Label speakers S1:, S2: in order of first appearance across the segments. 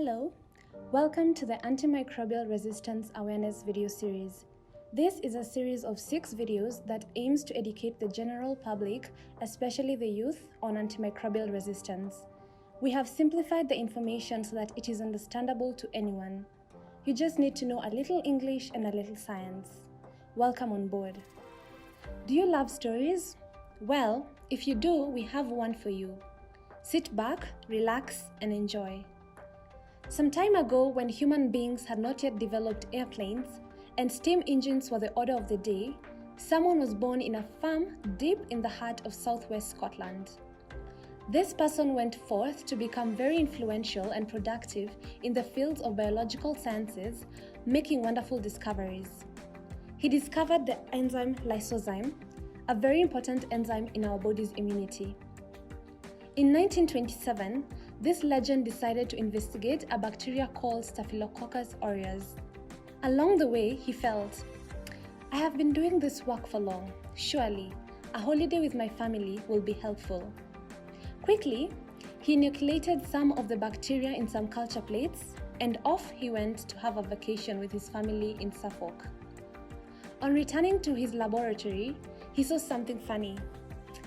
S1: Hello, welcome to the Antimicrobial Resistance Awareness video series. This is a series of 6 videos that aims to educate the general public, especially the youth, on antimicrobial resistance. We have simplified the information so that it is understandable to anyone. You just need to know a little English and a little science. Welcome on board. Do you love stories? Well, if you do, we have one for you. Sit back, relax, and enjoy. Some time ago, when human beings had not yet developed airplanes and steam engines were the order of the day, someone was born in a farm deep in the heart of southwest Scotland. This person went forth to become very influential and productive in the fields of biological sciences, making wonderful discoveries. He discovered the enzyme lysozyme, a very important enzyme in our body's immunity. In 1927, this legend decided to investigate a bacteria called Staphylococcus aureus. Along the way, he felt, I have been doing this work for long. Surely, a holiday with my family will be helpful. Quickly, he inoculated some of the bacteria in some culture plates, and off he went to have a vacation with his family in Suffolk. On returning to his laboratory, he saw something funny.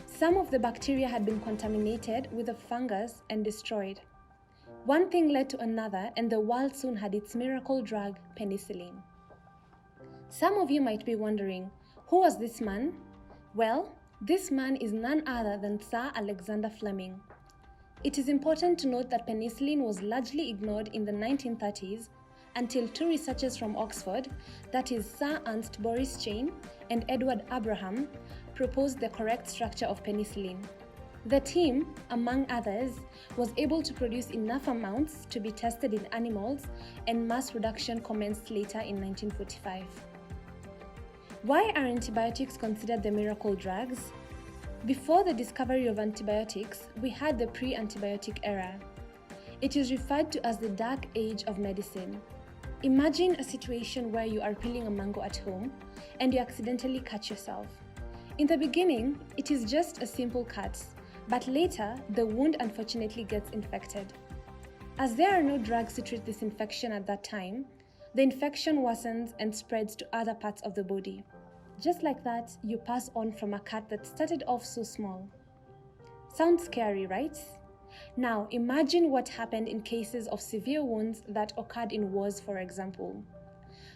S1: Some of the bacteria had been contaminated with a fungus and destroyed. One thing led to another, and the world soon had its miracle drug, penicillin. Some of you might be wondering, who was this man? Well, this man is none other than Sir Alexander Fleming. It is important to note that penicillin was largely ignored in the 1930s until 2 researchers from Oxford, that is Sir Ernst Boris Chain and Edward Abraham, proposed the correct structure of penicillin. The team, among others, was able to produce enough amounts to be tested in animals, and mass production commenced later in 1945. Why are antibiotics considered the miracle drugs? Before the discovery of antibiotics, we had the pre-antibiotic era. It is referred to as the dark age of medicine. Imagine a situation where you are peeling a mango at home and you accidentally cut yourself. In the beginning, it is just a simple cut, but later, the wound unfortunately gets infected. As there are no drugs to treat this infection at that time, the infection worsens and spreads to other parts of the body. Just like that, you pass on from a cut that started off so small. Sounds scary, right? Now, imagine what happened in cases of severe wounds that occurred in wars, for example.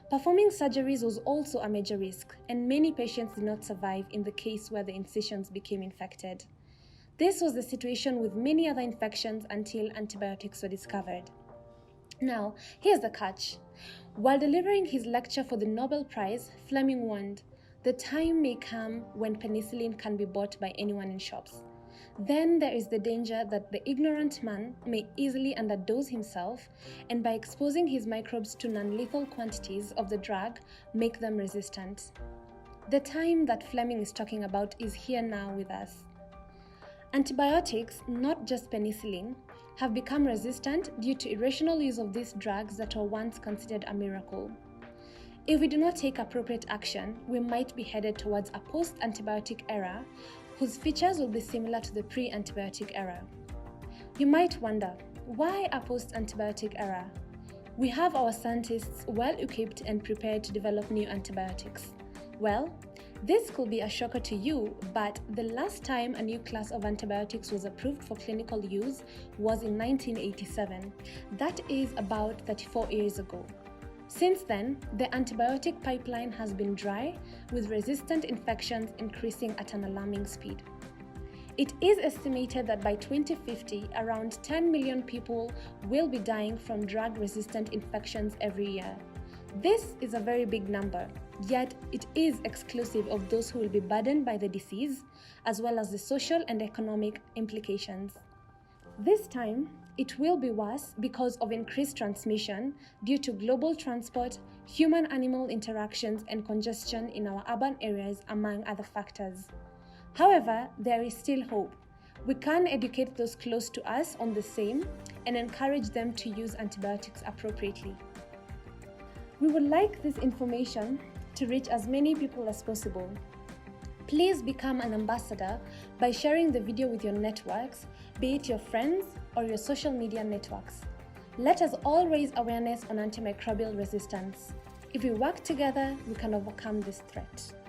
S1: Performing surgeries was also a major risk, and many patients did not survive in the case where the incisions became infected. This was the situation with many other infections until antibiotics were discovered. Now, here's the catch. While delivering his lecture for the Nobel Prize, Fleming warned, the time may come when penicillin can be bought by anyone in shops. Then there is the danger that the ignorant man may easily underdose himself and by exposing his microbes to non-lethal quantities of the drug, make them resistant. The time that Fleming is talking about is here now with us. Antibiotics, not just penicillin, have become resistant due to irrational use of these drugs that were once considered a miracle. If we do not take appropriate action, we might be headed towards a post-antibiotic era whose features will be similar to the pre-antibiotic era. You might wonder, why a post-antibiotic era? We have our scientists well equipped and prepared to develop new antibiotics. Well, this could be a shocker to you, but the last time a new class of antibiotics was approved for clinical use was in 1987. That is about 34 years ago. Since then, the antibiotic pipeline has been dry, with resistant infections increasing at an alarming speed. It is estimated that by 2050, around 10 million people will be dying from drug-resistant infections every year. This is a very big number, yet it is exclusive of those who will be burdened by the disease, as well as the social and economic implications. This time, it will be worse because of increased transmission due to global transport, human-animal interactions, and congestion in our urban areas, among other factors. However, there is still hope. We can educate those close to us on the same and encourage them to use antibiotics appropriately. We would like this information to reach as many people as possible. Please become an ambassador by sharing the video with your networks, be it your friends or your social media networks. Let us all raise awareness on antimicrobial resistance. If we work together, we can overcome this threat.